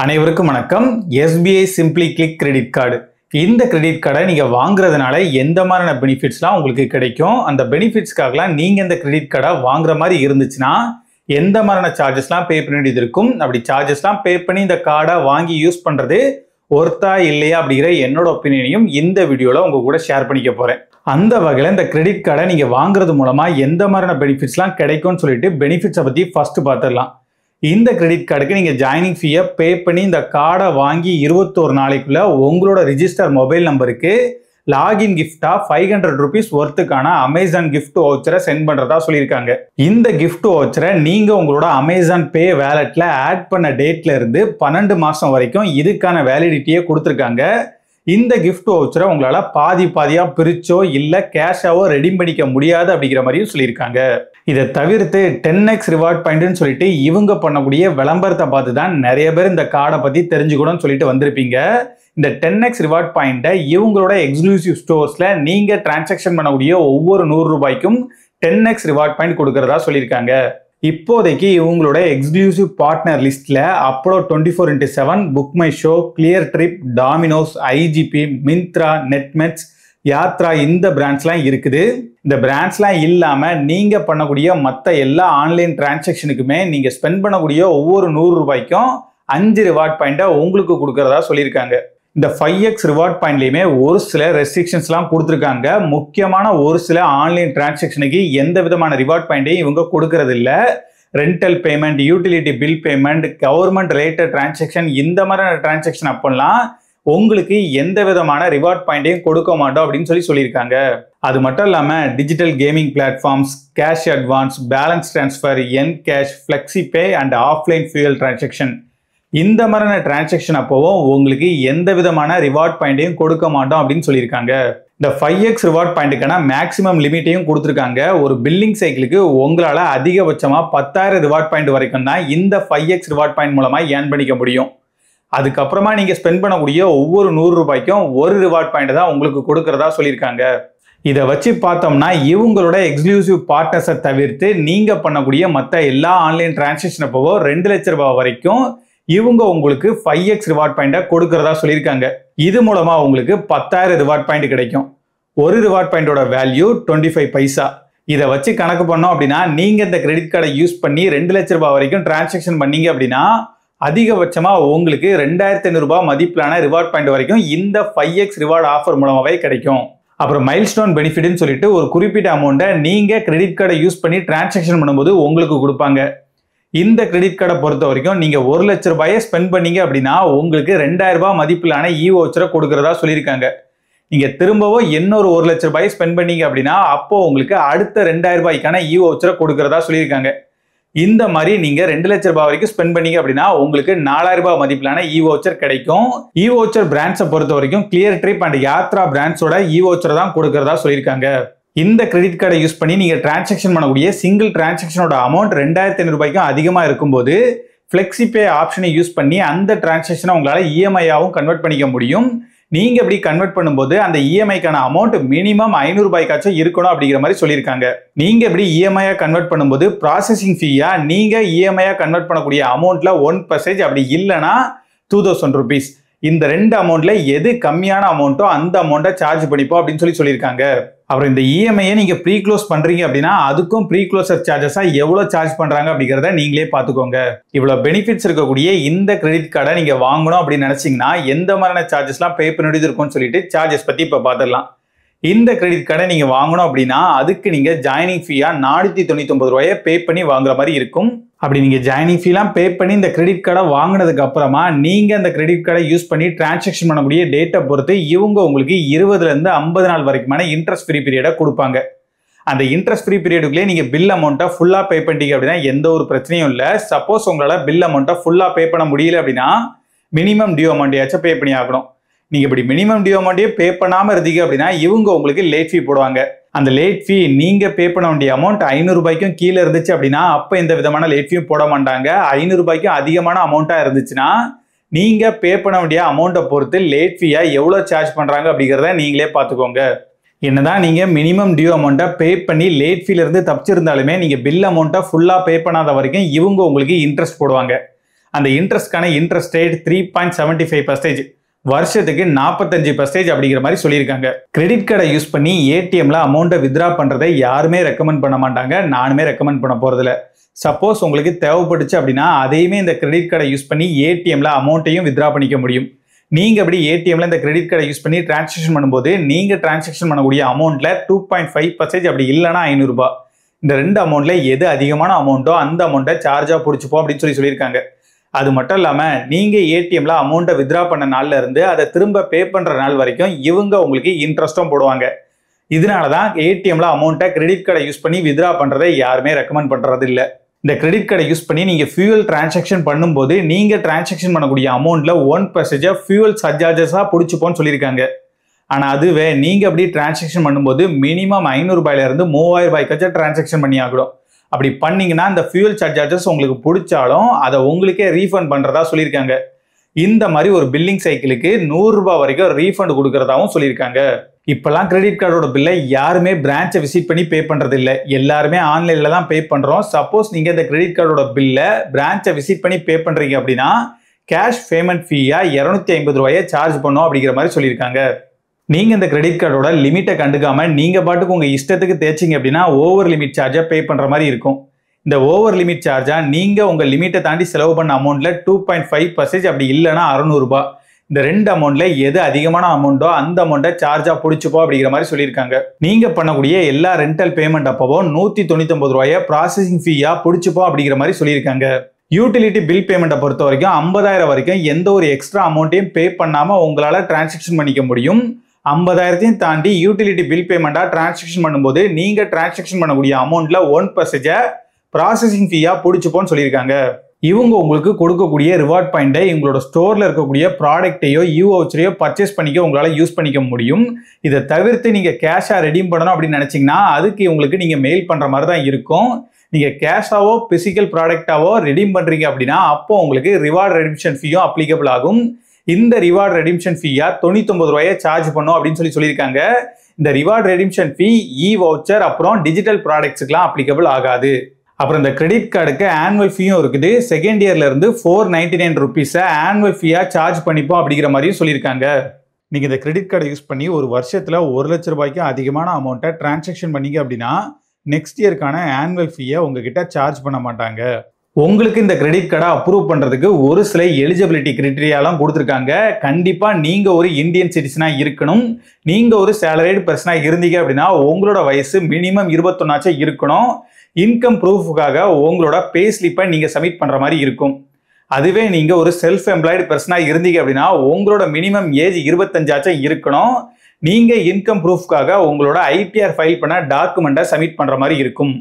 அனைவருக்கும் வணக்கம். SBI simply click credit card. இந்த கிரெடிட் கார்டை நீங்க வாங்குறதுனால எந்த மாதிரியான பெனிஃபிட்ஸ்லாம் உங்களுக்கு கிடைக்கும், அந்த பெனிஃபிட்ஸ்க்காகலாம் நீங்க இந்த கிரெடிட் கார்டை வாங்குற மாதிரி இருந்துச்சுன்னா எந்த மாதிரியான சார்ஜஸ்லாம் பே பண்ண வேண்டியது இருக்கும், அப்படி சார்ஜஸ்லாம் பே பண்ணி இந்த கார்டை வாங்கி யூஸ் பண்றது ஒர்த்தா இல்லையா அப்படிங்கிற என்னோட ஒப்பீனியனையும் இந்த வீடியோல உங்க கூட ஷேர் பண்ணிக்க போறேன். அந்த வகையில் இந்த கிரெடிட் கார்டை நீங்க வாங்குறது மூலமா எந்த மாதிரியான பெனிஃபிட்ஸ்லாம் கிடைக்கும்னு சொல்லிட்டு பெனிஃபிட்ஸை பத்தி ஃபர்ஸ்ட் பார்த்துடலாம். இந்த கிரெடிட் கார்டுக்கு நீங்க ஜாயினிங் ஃபீயை பே பண்ணி இந்த கார்டை வாங்கி 21 நாளைக்குள்ள உங்களோட ரிஜிஸ்டர் மொபைல் நம்பருக்கு லாகின் கிஃப்டா 500 ரூபீஸ் ஒர்த்துக்கான அமேசான் கிஃப்ட் வவுச்சரை சென்ட் பண்றதா சொல்லியிருக்காங்க. இந்த கிஃப்ட் வவுச்சரை நீங்க உங்களோட அமேசான் பே வேலட்ல ஆட் பண்ண டேட்ல இருந்து 12 மாசம் வரைக்கும் இதுக்கான வேலிடிட்டியை கொடுத்துருக்காங்க. இந்த கிஃப்ட் வவுச்சரை உங்களால பாதியா பிரிச்சோ இல்ல கேஷாவோ ரெடீம் பண்ணிக்க முடியாது அப்படிங்கிற மாதிரியும் சொல்லியிருக்காங்க. இதை தவிர்த்து 10x ரிவார்ட் பாயிண்ட்னு சொல்லிட்டு இவங்க பண்ணக்கூடிய விளம்பரத்தை பார்த்து தான் நிறைய பேர் இந்த கார்டை பத்தி தெரிஞ்சுக்கணும்னு சொல்லிட்டு வந்திருப்பீங்க. இந்த 10x ரிவார்ட் பாயிண்ட்டை இவங்களோட எக்ஸ்க்ளூசிவ் ஸ்டோர்ஸ்ல நீங்க டிரான்சாக்ஷன் பண்ணக்கூடிய ஒவ்வொரு 100 ரூபாய்க்கும் 10x ரிவார்ட் பாயிண்ட் கொடுக்கறதா சொல்லியிருக்காங்க. இப்போதைக்கு இவங்களோட எக்ஸ்க்ளூசிவ் பார்ட்னர் லிஸ்ட்ல Apollo 24x7, book my show, clear trip, Domino's, IGP, Myntra, Netmeds, Yatra இந்த பிராண்ட்ஸ்லாம் இருக்குது. இந்த பிராண்ட்ஸ்லாம் இல்லாம நீங்க பண்ணக்கூடிய மற்ற எல்லா ஆன்லைன் டிரான்சாக்ஷனுக்குமே நீங்க ஸ்பெண்ட் பண்ணக்கூடிய ஒவ்வொரு 100 ரூபாய்க்கும் 5 ரிவார்ட் பாயிண்ட்டை உங்களுக்கு கொடுக்கறதா சொல்லியிருக்காங்க. இந்த 5x ரிவார்ட் பாயிண்ட்லயுமே ஒரு சில ரெஸ்ட்ரிக்ஷன்ஸ்லாம் கொடுத்துருக்காங்க. முக்கியமான ஒரு சில ஆன்லைன் டிரான்சாக்ஷனுக்கு எந்த விதமான ரிவார்ட் பாயிண்ட்டையும் இவங்க கொடுக்கறது இல்லை. Rental payment, utility bill payment, government related transaction இந்த மாதிரியான டிரான்சாக்ஷன் அப்பெல்லாம் உங்களுக்கு எந்த விதமான ரிவார்ட் பாயிண்ட்டையும் கொடுக்க மாட்டோம் அப்படின்னு சொல்லியிருக்காங்க. அது மட்டும் இல்லாமல் digital gaming platforms, cash advance, balance transfer, N cash, flexi pay and offline fuel transaction இந்த மாதிரியான டிரான்சாக்ஷன் அப்போவும் உங்களுக்கு எந்த விதமான ரிவார்ட் பாயிண்ட்டையும் கொடுக்க மாட்டோம் அப்படின்னு சொல்லியிருக்காங்க. இந்த 5x ரிவார்ட் பாயிண்ட்டுக்கான மேக்ஸிமம் லிமிட்டையும் கொடுத்துருக்காங்க. ஒரு பில்லிங் சைக்கிளுக்கு உங்களால் அதிகபட்சமாக 10,000 ரிவார்ட் பாயிண்ட் வரைக்கும் தான் இந்த 5x ரிவார்ட் பாயிண்ட் மூலமாக ஏர்ன் பண்ணிக்க முடியும். அதுக்கப்புறமா நீங்க ஸ்பெண்ட் பண்ணக்கூடிய ஒவ்வொரு 100 ரூபாய்க்கும் ஒரு ரிவார்ட் பாயிண்ட் தான் உங்களுக்கு கொடுக்கறதா சொல்லியிருக்காங்க. இதை வச்சு பார்த்தோம்னா இவங்களோட எக்ஸ்க்ளூசிவ் பார்ட்னர்ஸை தவிர்த்து நீங்க பண்ணக்கூடிய மற்ற எல்லா ஆன்லைன் டிரான்சாக்ஷன் அப்போ 2 லட்சம் ரூபாய் வரைக்கும் இவங்க உங்களுக்கு 5x ரிவார்ட் பாயிண்டை கொடுக்கறதா சொல்லியிருக்காங்க. இது மூலமா உங்களுக்கு 10,000 ரிவார்ட் பாயிண்ட் கிடைக்கும். ஒரு ரிவார்ட் பாயிண்டோட வேல்யூ 25 பைசா. இதை வச்சு கணக்கு பண்ணோம் அப்படின்னா நீங்க இந்த கிரெடிட் கார்டை யூஸ் பண்ணி 2 லட்சம் ரூபாய் வரைக்கும் டிரான்சாக்ஷன் பண்ணீங்க அப்படின்னா அதிகபட்சமா உங்களுக்கு 2,500 ரூபாய் மதிப்பிலான ரிவார்ட் பாயிண்ட் வரைக்கும் இந்த 5x ரிவார்ட் ஆஃபர் மூலமாவே கிடைக்கும். அப்புறம் மைல்ஸ்டோன் பெனிஃபிட்னு சொல்லிட்டு ஒரு குறிப்பிட்ட அமௌண்ட்டை நீங்க கிரெடிட் கார்டை யூஸ் பண்ணி டிரான்சாக்ஷன் பண்ணும்போது உங்களுக்கு கொடுப்பாங்க. இந்த கிரெடிட் கார்டை பொறுத்த வரைக்கும் நீங்க 1 லட்சம் ரூபாயை ஸ்பெண்ட் பண்ணீங்க அப்படின்னா உங்களுக்கு 2,000 ரூபாய் மதிப்பிலான வவுச்சரை கொடுக்கறதா சொல்லியிருக்காங்க. நீங்க திரும்பவும் இன்னொரு 1 லட்சம் ரூபாய் ஸ்பெண்ட் பண்ணீங்க அப்படின்னா அப்போ உங்களுக்கு அடுத்த 2,000 ரூபாய்க்கான வவுச்சரை கொடுக்கறதா சொல்லியிருக்காங்க. இந்த மாதிரி நீங்க 2 லட்சம் ரூபாய் வரைக்கும் ஸ்பெண்ட் பண்ணீங்க அப்படின்னா உங்களுக்கு 4,000 ரூபாய் மதிப்பிலான வவுச்சர் கிடைக்கும். வவுச்சர் பிராண்ட்ஸை பொறுத்த வரைக்கும் கிளியர் ட்ரிப் அண்ட் யாத்ரா பிராண்ட்ஸோட வவுச்சர் தான் கொடுக்கறதா சொல்லியிருக்காங்க. இந்த கிரெடிட் கார்டை யூஸ் பண்ணி நீங்க டிரான்சாக்ஷன் பண்ணக்கூடிய சிங்கிள் டிரான்சாக்ஷனோட அமௌண்ட் 2,500 ரூபாய்க்கும் அதிகமா இருக்கும்போது ஃப்ளெக்ஸி பே ஆப்ஷனை யூஸ் பண்ணி அந்த டிரான்சாக்ஷனை உங்களால இஎம்ஐயாவும் கன்வெர்ட் பண்ணிக்க முடியும். நீங்க இப்படி கன்வெர்ட் பண்ணும்போது அந்த இஎம்ஐக்கான அமௌண்ட் மினிமம் 500 ரூபாய்க்காச்சும் இருக்கணும் அப்படிங்கிற மாதிரி சொல்லியிருக்காங்க. நீங்க இப்படி இஎம்ஐயா கன்வெர்ட் பண்ணும்போது ப்ராசஸிங் ஃபீயா நீங்க இஎம்ஐயா கன்வெர்ட் பண்ணக்கூடிய அமௌண்ட்ல 1% அப்படி இல்லைன்னா 2,000 ரூபீஸ். இந்த 2 அமௌண்ட்ல எது கம்மியான அமௌண்ட்டோ அந்த அமௌண்ட்டை சார்ஜ் பண்ணிப்போம் அப்படின்னு சொல்லியிருக்காங்க. அப்புறம் இந்த இஎம்ஐயை நீங்க ப்ரீ க்ளோஸ் பண்றீங்க அப்படின்னா அதுக்கும் ப்ரீ க்ளோசர் சார்ஜஸா எவ்வளவு சார்ஜ் பண்றாங்க அப்படிங்கிறத நீங்களே பார்த்துக்கோங்க. இவ்வளவு பெனிஃபிட்ஸ் இருக்கக்கூடிய இந்த கிரெடிட் கார்டை நீங்க வாங்கணும் அப்படின்னு நினைச்சீங்கன்னா எந்த மாதிரியான சார்ஜஸ்லாம் பே பண்ண வேண்டியது இருக்கும்னு சொல்லிட்டு சார்ஜஸ் பத்தி இப்ப பார்த்துடலாம். இந்த கிரெடிட் கார்டை நீங்க வாங்கணும் அப்படின்னா அதுக்கு நீங்க ஜாயினிங் ஃபீயா 499 ரூபாயை பே பண்ணி வாங்குற மாதிரி இருக்கும். அப்படி நீங்க ஜாயினிங் ஃபீலாம் பே பண்ணி இந்த கிரெடிட் கார்டை வாங்கினதுக்கு அப்புறமா நீங்க அந்த கிரெடிட் கார்டை யூஸ் பண்ணி டிரான்சாக்ஷன் பண்ணக்கூடிய டேட்டை பொறுத்து இவங்க உங்களுக்கு 20 இருந்து 50 நாள் வரைக்குமான இன்ட்ரெஸ்ட் ஃப்ரீ பீரியடை கொடுப்பாங்க. அந்த இன்ட்ரெஸ்ட் ஃப்ரீ பீரியடுக்குள்ளே நீங்க பில் அமௌண்ட்டை ஃபுல்லா பே பண்ணிட்டீங்க அப்படின்னா எந்த ஒரு பிரச்சனையும் இல்லை. சப்போஸ் உங்களால பில் அமௌண்ட்டை ஃபுல்லா பே பண்ண முடியல அப்படின்னா மினிமம் டியூ அமௌண்ட்டையாச்சும் பே பண்ணி ஆகணும். நீங்க இப்படி மினிமம் டியூ அமௌண்ட்டையே பே பண்ணாம இருந்தீங்க அப்படின்னா இவங்க உங்களுக்கு லேட் ஃபீ போடுவாங்க. அந்த லேட் ஃபீ நீங்க பே பண்ண வேண்டிய அமௌண்ட் 500 ரூபாய்க்கும் கீழே இருந்துச்சு அப்படின்னா அப்ப எந்த விதமான லேட் ஃபீயும் போட மாட்டாங்க. 500 ரூபாய்க்கும் அதிகமான அமௌண்ட்டா இருந்துச்சுன்னா நீங்க பே பண்ண வேண்டிய அமௌண்ட்டை பொறுத்து லேட் ஃபீயா எவ்வளவு சார்ஜ் பண்றாங்க அப்படிங்கிறத நீங்களே பார்த்துக்கோங்க. என்னதான் நீங்க மினிமம் டியூ அமௌண்ட்டை பே பண்ணி லேட் ஃபீல இருந்து தப்பிச்சிருந்தாலுமே நீங்க பில் அமௌண்ட்டை ஃபுல்லா பே பண்ணாத வரைக்கும் இவங்க உங்களுக்கு இன்ட்ரெஸ்ட் போடுவாங்க. அந்த இன்ட்ரெஸ்ட்கான இன்ட்ரெஸ்ட் ரேட் 3.75%, வருஷத்துக்கு 45% அப்படிங்கிற மாதிரி சொல்லியிருக்காங்க. கிரெடிட் கார்டை யூஸ் பண்ணி ஏடிஎம்ல அமௌண்ட்டை வித்ரா பண்றதை யாருமே ரெக்கமெண்ட் பண்ண மாட்டாங்க, நானுமே ரெக்கமெண்ட் பண்ண போறதில்ல. சப்போஸ் உங்களுக்கு தேவைப்பட்டுச்சு அப்படின்னா அதையுமே இந்த கிரெடிட் கார்டை யூஸ் பண்ணி ஏடிஎம்ல அமௌண்ட்டையும் வித்ரா பண்ணிக்க முடியும். நீங்க அப்படி ஏடிஎம்ல இந்த கிரெடிட் கார்டை யூஸ் பண்ணி டிரான்சாக்ஷன் பண்ணும்போது நீங்க டிரான்சாக்ஷன் பண்ணக்கூடிய அமௌண்ட்ல 2.5%, அப்படி இல்லைன்னா 500 ரூபாய், இந்த ரெண்டு அமௌண்ட்ல எது அதிகமான அமௌண்ட்டோ அந்த அமௌண்ட்டை சார்ஜா பிடிச்சிப்போம் அப்படின்னு சொல்லியிருக்காங்க. அது மட்டும் இல்லாம நீங்க ஏடிஎம்ல அமௌண்ட்டை வித்ரா பண்ண நாள்ல இருந்து அதை திரும்ப பே பண்ற நாள் வரைக்கும் இவங்க உங்களுக்கு இன்ட்ரெஸ்டும் போடுவாங்க. இதனாலதான் ஏடிஎம்ல அமௌண்ட்டை கிரெடிட் கார்டை யூஸ் பண்ணி வித்ரா பண்றதை யாருமே ரெக்கமெண்ட் பண்றது இல்லை. இந்த கிரெடிட் கார்டை யூஸ் பண்ணி நீங்க ஃபியூவல் டிரான்சாக்ஷன் பண்ணும்போது நீங்க டிரான்சாக்ஷன் பண்ணக்கூடிய அமௌண்ட்ல 1% ஃபியூவல் சர்சார்ஜஸா பிடிச்சிப்போன்னு சொல்லியிருக்காங்க. ஆனா அதுவே நீங்க அப்படி டிரான்சாக்ஷன் பண்ணும்போது மினிமம் 500 ரூபாயில இருந்து 3000 ரூபாய்க்காச்சும் டிரான்சாக்ஷன் பண்ணி ஆகணும். அப்படி பண்ணீங்கன்னா இந்த ஃபியூவல் சர்சார்ஜஸ் உங்களுக்கு பிடிச்சாலும் அதை உங்களுக்கே ரீஃபண்ட் பண்றதா சொல்லியிருக்காங்க. இந்த மாதிரி ஒரு பில்லிங் சைக்கிளுக்கு 100 ரூபாய் வரைக்கும் ரீஃபண்ட் கொடுக்கறதாவும் சொல்லியிருக்காங்க. இப்பெல்லாம் கிரெடிட் கார்டோட பில்லை யாருமே பிரான்ச்சை விசிட் பண்ணி பே பண்றது இல்லை, எல்லாருமே ஆன்லைன்ல தான் பே பண்றோம். சப்போஸ் நீங்க இந்த கிரெடிட் கார்டோட பில்லை பிரான்ச்சை விசிட் பண்ணி பே பண்றீங்க அப்படின்னா கேஷ் பேமெண்ட் ஃபீயா 250 ரூபாயை சார்ஜ் பண்ணும் அப்படிங்கிற மாதிரி சொல்லியிருக்காங்க. நீங்க இந்த கிரெடிட் கார்டோட லிமிட்டை கண்டுக்காம நீங்க பாட்டுக்கு உங்க இஷ்டத்துக்கு தேய்ச்சிங்க அப்படின்னா ஓவர் லிமிட் சார்ஜா பே பண்ற மாதிரி இருக்கும். இந்த ஓவர் லிமிட் சார்ஜா நீங்க உங்க லிமிட்டை தாண்டி செலவு பண்ண அமௌண்ட்ல 2.5%, அப்படி இல்லைன்னா 600 ரூபாய், இந்த ரெண்டு அமௌண்ட்ல எது அதிகமான அமௌண்ட்டோ அந்த அமௌண்ட்டை சார்ஜா பிடிச்சிப்போம் அப்படிங்கிற மாதிரி சொல்லியிருக்காங்க. நீங்க பண்ணக்கூடிய எல்லா ரெண்டல் பேமெண்ட் அப்பவோ 199 ரூபாயை ப்ராசஸிங் ஃபீயா பிடிச்சிப்போம் அப்படிங்கிற மாதிரி சொல்லியிருக்காங்க. யூட்டிலிட்டி பில் பேமெண்ட்டை பொறுத்த வரைக்கும் 50,000 வரைக்கும் எந்த ஒரு எக்ஸ்ட்ரா அமௌண்ட்டையும் பே பண்ணாம உங்களால டிரான்சாக்ஷன் பண்ணிக்க முடியும். 50,000 தாண்டி யூட்டிலிட்டி பில் பேமெண்டா டிரான்சாக்ஷன் பண்ணும்போது நீங்க டிரான்சாக்ஷன் பண்ணக்கூடிய அமௌண்ட்ல 1% ப்ராசஸிங் ஃபீயா பிடிச்சிப்போன்னு சொல்லியிருக்காங்க. இவங்க உங்களுக்கு கொடுக்கக்கூடிய ரிவார்ட் பாயிண்டை உங்களோட ஸ்டோர்ல இருக்கக்கூடிய ப்ராடக்டையோ வவுச்சரையோ பர்ச்சேஸ் பண்ணிக்க உங்களால யூஸ் பண்ணிக்க முடியும். இதை தவிர்த்து நீங்க கேஷா ரெடீம் பண்ணணும் அப்படின்னு நினைச்சீங்கன்னா அதுக்கு உங்களுக்கு நீங்க மெயில் பண்ற மாதிரி தான் இருக்கும். நீங்க கேஷாவோ பிசிக்கல் ப்ராடக்டாவோ ரெடீம் பண்றீங்க அப்படின்னா அப்போ உங்களுக்கு ரிவார்ட் ரெடிம்ஷன் ஃபீயும் அப்ளிகபிள் ஆகும். இந்த ரிவார்ட் ரெடிம்ஷன் ஃபீயா 99 ரூபாயை சார்ஜ் பண்ணும் அப்படின்னு சொல்லியிருக்காங்க. இந்த ரிவார்ட் ரெடிம்ஷன் ஃபீ வவுச்சர் அப்புறம் டிஜிட்டல் ப்ராடக்ட்ஸுக்குலாம் அப்ளிகபிள் ஆகாது. அப்புறம் இந்த கிரெடிட் கார்டுக்கு ஆனுவல் ஃபீயும் இருக்குது. செகண்ட் இயர்ல இருந்து 499 ருபீஸை ஆனுவல் ஃபீயா சார்ஜ் பண்ணிப்போம் அப்படிங்கிற மாதிரியும் சொல்லியிருக்காங்க. நீங்க இந்த கிரெடிட் கார்டை யூஸ் பண்ணி ஒரு வருஷத்துல 1 லட்ச ரூபாய்க்கு அதிகமான அமௌண்ட்டை டிரான்சாக்ஷன் பண்ணீங்க அப்படின்னா நெக்ஸ்ட் இயர்க்கான ஆனுவல் ஃபீயை உங்ககிட்ட சார்ஜ் பண்ண மாட்டாங்க. உங்களுக்கு இந்த கிரெடிட் கார்டை அப்ரூவ் பண்றதுக்கு ஒரு சில எலிஜிபிலிட்டி கிரைட்டீரியாலாம் கொடுத்துருக்காங்க. கண்டிப்பா நீங்க ஒரு இந்தியன் சிட்டிசனா இருக்கணும். நீங்க ஒரு சேலரிடு பர்சனா இருந்தீங்க அப்படின்னா உங்களோட வயசு மினிமம் 21 இருக்கணும். இன்கம் ப்ரூஃபுக்காக உங்களோட பே ஸ்லிப்பை நீங்க சப்மிட் பண்ற மாதிரி இருக்கும். அதுவே நீங்க ஒரு செல்ஃப் எம்ப்ளாய்டு பர்சனா இருந்தீங்க அப்படின்னா உங்களோட மினிமம் ஏஜ் 25 இருக்கணும். நீங்க இன்கம் ப்ரூஃப்காக உங்களோட ஐடிஆர் ஃபைல் பண்ண டாக்குமெண்ட்டை சப்மிட் பண்ற மாதிரி இருக்கும்.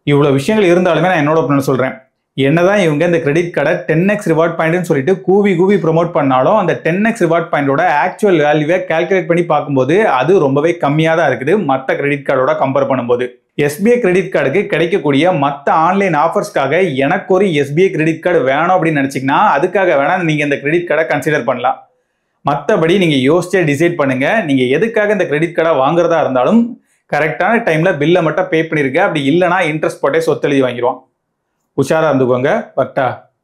இவ்வளவு விஷயங்கள் இருந்தாலுமே நான் என்னோட ஒப்பீனியன் சொல்றேன். என்னதான் இவங்க இந்த கிரெடிட் கார்டை 10x ரிவார்ட் பாயிண்ட்னு சொல்லிட்டு கூவி ப்ரொமோட் பண்ணாலும் அந்த 10x ரிவார்ட் பாயிண்டோட ஆக்சுவல் வேல்யூவை கால்குலேட் பண்ணி பார்க்கும்போது அது ரொம்பவே கம்மியாக தான் இருக்குது மற்ற கிரெடிட் கார்டோட கம்பேர் பண்ணும்போது. எஸ்பிஐ கிரெடிட் கார்டுக்கு கிடைக்கக்கூடிய மற்ற ஆன்லைன் ஆஃபர்ஸ்க்காக எனக்கு ஒரு எஸ்பிஐ கிரெடிட் கார்டு வேணும் அப்படின்னு நினைச்சீங்கன்னா அதுக்காக வேணா நீங்க இந்த கிரெடிட் கார்டை கன்சிடர் பண்ணலாம். மற்றபடி நீங்க யோசிச்சே டிசைட் பண்ணுங்க. நீங்க எதுக்காக இந்த கிரெடிட் கார்டை வாங்குறதா இருந்தாலும் கரெக்டான டைம்ல பில்லை மட்டும் பே பண்ணிருக்க, அப்படி இல்லைனா இன்ட்ரெஸ்ட் போட்டே சொத்து எழுதி வாங்கிடுவான். உஷாரா இருந்துக்கோங்க. பட்டா.